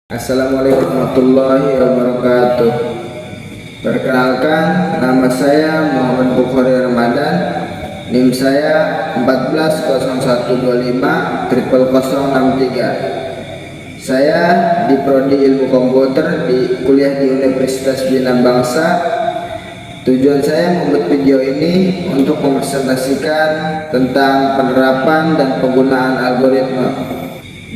Assalamualaikum warahmatullahi wabarakatuh. Perkenalkan, nama saya Muhammad Bukhari Ramadan. NIM saya 1401250063. Saya di Prodi Ilmu Komputer di kuliah di Universitas Bina Bangsa. Tujuan saya membuat video ini untuk mempresentasikan tentang penerapan dan penggunaan algoritma.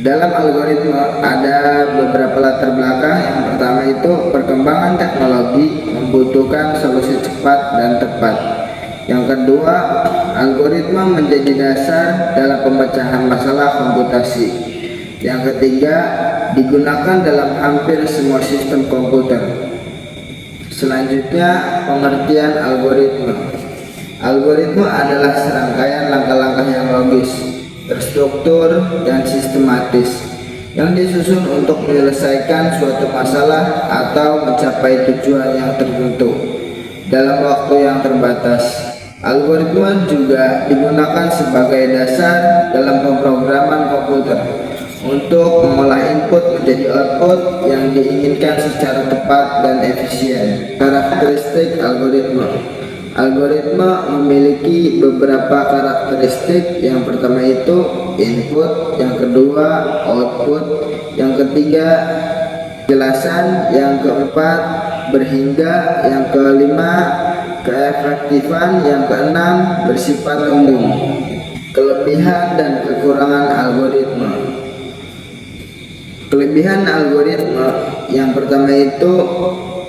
Dalam algoritma ada beberapa latar belakang. Yang pertama itu perkembangan teknologi membutuhkan solusi cepat dan tepat. Yang kedua, algoritma menjadi dasar dalam pemecahan masalah komputasi. Yang ketiga, digunakan dalam hampir semua sistem komputer. Selanjutnya, pengertian algoritma. Algoritma adalah serangkaian langkah-langkah yang logis, terstruktur, dan sistematis yang disusun untuk menyelesaikan suatu masalah atau mencapai tujuan yang tertentu dalam waktu yang terbatas. Algoritma juga digunakan sebagai dasar dalam pemrograman komputer untuk mengolah input menjadi output yang diinginkan secara tepat dan efisien. Karakteristik algoritma. Algoritma memiliki beberapa karakteristik. Yang pertama itu input, yang kedua output, yang ketiga jelasan, yang keempat berhingga, yang kelima keefektifan, yang keenam bersifat umum. Kelebihan dan kekurangan algoritma. Kelebihan algoritma yang pertama itu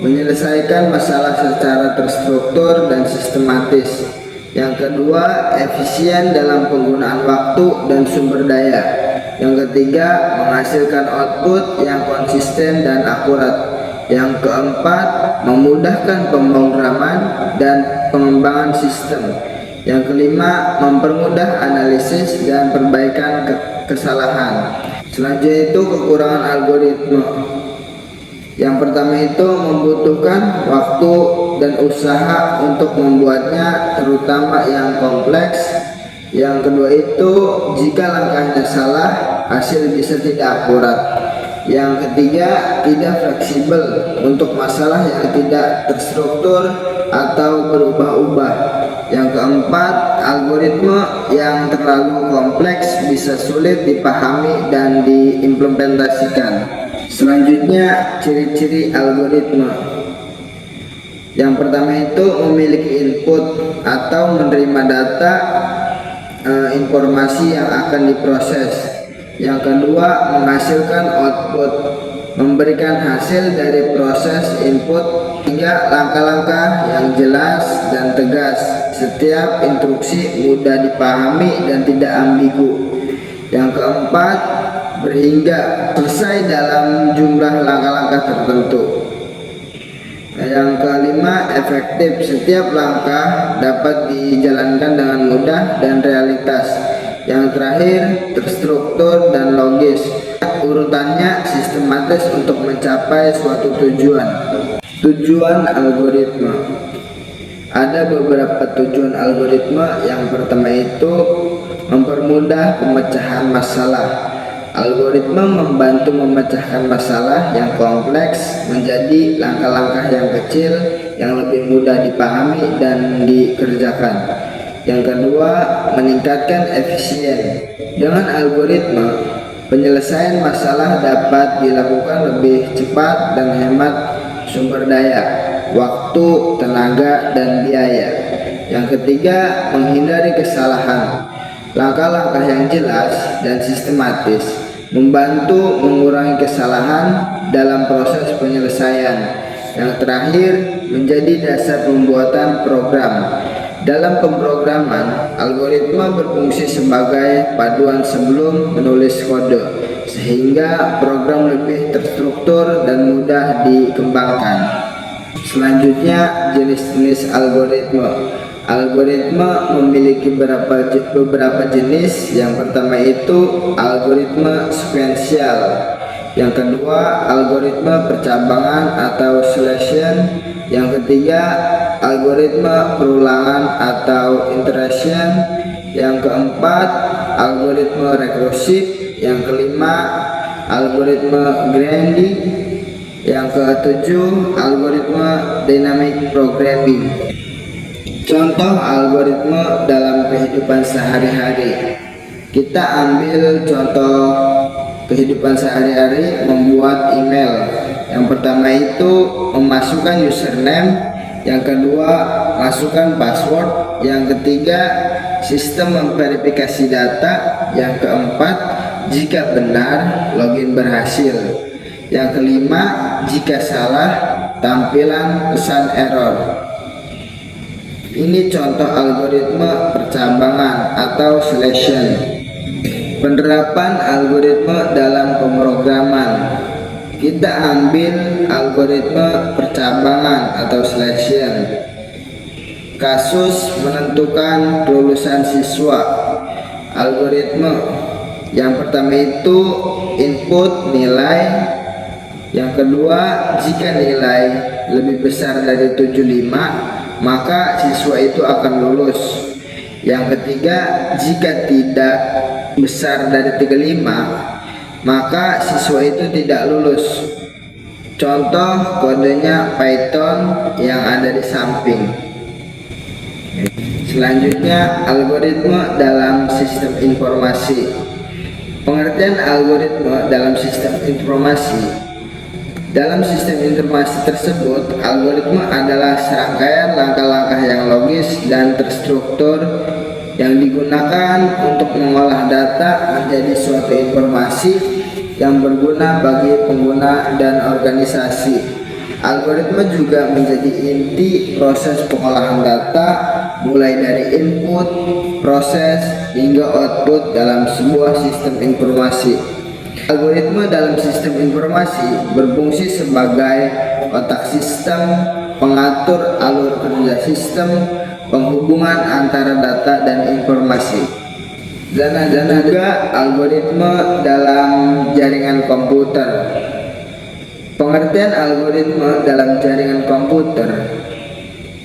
menyelesaikan masalah secara terstruktur dan sistematis. Yang kedua, efisien dalam penggunaan waktu dan sumber daya. Yang ketiga, menghasilkan output yang konsisten dan akurat. Yang keempat, memudahkan pemrograman dan pengembangan sistem. Yang kelima, mempermudah analisis dan perbaikan kesalahan. Selanjutnya itu kekurangan algoritma. Yang pertama itu membutuhkan waktu dan usaha untuk membuatnya, terutama yang kompleks. Yang kedua itu jika langkahnya salah, hasil bisa tidak akurat. Yang ketiga, tidak fleksibel untuk masalah yang tidak terstruktur atau berubah-ubah. Yang keempat, algoritma yang terlalu kompleks bisa sulit dipahami dan diimplementasikan. Selanjutnya, ciri-ciri algoritma. Yang pertama itu memiliki input atau menerima data informasi yang akan diproses. Yang kedua, menghasilkan output, memberikan hasil dari proses input. Tiga, langkah-langkah yang jelas dan tegas. Setiap instruksi mudah dipahami dan tidak ambigu. Yang keempat, berhingga, selesai dalam jumlah langkah-langkah tertentu. Yang kelima, efektif. Setiap langkah dapat dijalankan dengan mudah dan realitas. Yang terakhir, terstruktur dan logis. Urutannya sistematis untuk mencapai suatu tujuan. Tujuan algoritma. Ada beberapa tujuan algoritma. Yang pertama itu mempermudah pemecahan masalah. Algoritma membantu memecahkan masalah yang kompleks menjadi langkah-langkah yang kecil yang lebih mudah dipahami dan dikerjakan. Yang kedua, meningkatkan efisien. Dengan algoritma, penyelesaian masalah dapat dilakukan lebih cepat dan hemat sumber daya, waktu, tenaga, dan biaya. Yang ketiga, menghindari kesalahan. Langkah-langkah yang jelas dan sistematis membantu mengurangi kesalahan dalam proses penyelesaian. Yang terakhir, menjadi dasar pembuatan program. Dalam pemrograman, algoritma berfungsi sebagai paduan sebelum menulis kode, sehingga program lebih terstruktur dan mudah dikembangkan. Selanjutnya, jenis-jenis algoritma. Algoritma memiliki beberapa jenis. Yang pertama itu algoritma sekuensial. Yang kedua algoritma percabangan atau selection. Yang ketiga algoritma perulangan atau iteration. Yang keempat algoritma rekursif. Yang kelima algoritma grinding. Yang ketujuh algoritma dynamic programming. Contoh algoritma dalam kehidupan sehari-hari. Kita ambil contoh kehidupan sehari-hari membuat email. Yang pertama itu memasukkan username, yang kedua masukkan password, yang ketiga sistem memverifikasi data, yang keempat jika benar login berhasil, yang kelima jika salah tampilan pesan error. Ini contoh algoritma percabangan atau selection. Penerapan algoritma dalam pemrograman. Kita ambil algoritma percabangan atau selection. Kasus menentukan kelulusan siswa. Algoritma yang pertama itu input nilai. Yang kedua, jika nilai lebih besar dari 75 maka siswa itu akan lulus. Yang ketiga, jika tidak besar dari 35 maka siswa itu tidak lulus. Contoh kodenya Python yang ada di samping. Selanjutnya algoritma dalam sistem informasi. Pengertian algoritma dalam sistem informasi. Dalam sistem informasi tersebut, algoritma adalah serangkaian langkah-langkah yang logis dan terstruktur yang digunakan untuk mengolah data menjadi suatu informasi yang berguna bagi pengguna dan organisasi. Algoritma juga menjadi inti proses pengolahan data, mulai dari input, proses, hingga output dalam sebuah sistem informasi. Algoritma dalam sistem informasi berfungsi sebagai otak sistem, pengatur alur kerja sistem, penghubungan antara data dan informasi. Dan juga algoritma dalam jaringan komputer. Pengertian algoritma dalam jaringan komputer.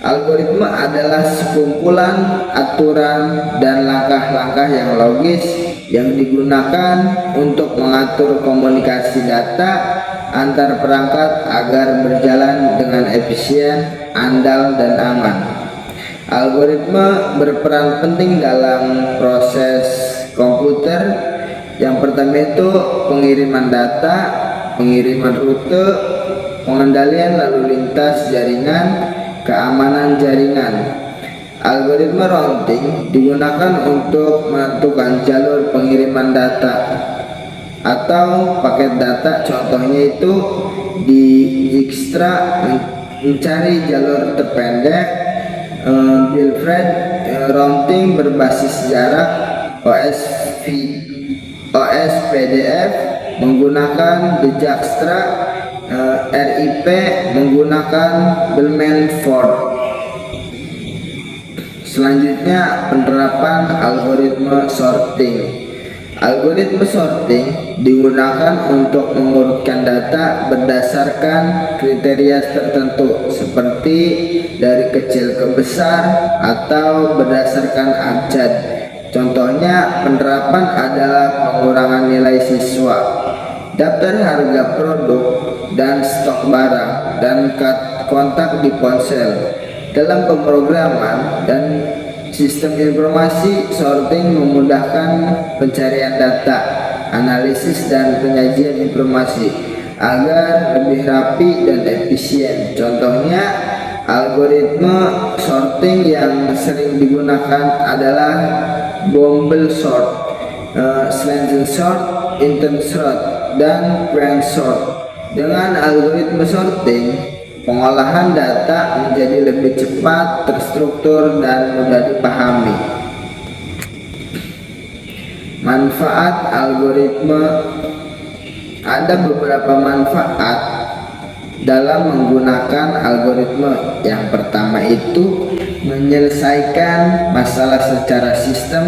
Algoritma adalah sekumpulan aturan dan langkah-langkah yang logis yang digunakan untuk mengatur komunikasi data antar perangkat agar berjalan dengan efisien, andal, dan aman. Algoritma berperan penting dalam proses komputer. Yang pertama itu pengiriman data, pengiriman rute, pengendalian lalu lintas jaringan, keamanan jaringan. Algoritma routing digunakan untuk menentukan jalur pengiriman data atau paket data. Contohnya itu di Dijkstra mencari jalur terpendek. Bilfred routing berbasis jarak. OSPDF menggunakan Dijkstra. RIP menggunakan Bellman-Ford. Selanjutnya penerapan algoritma sorting. Algoritma sorting digunakan untuk mengurutkan data berdasarkan kriteria tertentu seperti dari kecil ke besar atau berdasarkan abjad. Contohnya penerapan adalah pengurangan nilai siswa, daftar harga produk dan stok barang, dan kontak di ponsel. Dalam pemrograman dan sistem informasi, sorting memudahkan pencarian data, analisis, dan penyajian informasi agar lebih rapi dan efisien. Contohnya, algoritma sorting yang sering digunakan adalah Bumble sort, Slangen sort, Intent sort, dan Crank sort. Dengan algoritma sorting, pengolahan data menjadi lebih cepat, terstruktur, dan mudah dipahami. Manfaat algoritma. Ada beberapa manfaat dalam menggunakan algoritma. Yang pertama itu menyelesaikan masalah secara sistem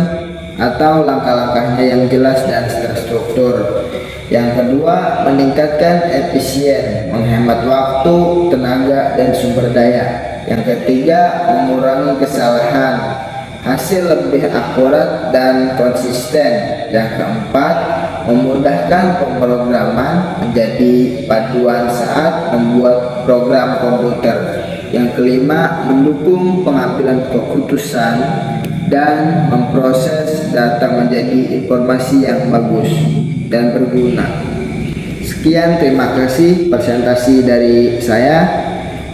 atau langkah-langkahnya yang jelas dan terstruktur. Yang kedua, meningkatkan efisien, menghemat waktu, tenaga, dan sumber daya. Yang ketiga, mengurangi kesalahan, hasil lebih akurat dan konsisten. Yang keempat, memudahkan pemrograman menjadi paduan saat membuat program komputer. Yang kelima, mendukung pengambilan keputusan dan memproses data menjadi informasi yang bagus dan berguna. Sekian, terima kasih presentasi dari saya.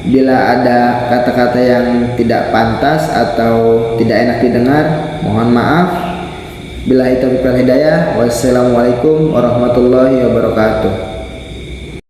Bila ada kata-kata yang tidak pantas atau tidak enak didengar, mohon maaf. Billahi taufiq wal hidayah. Wassalamualaikum warahmatullahi wabarakatuh.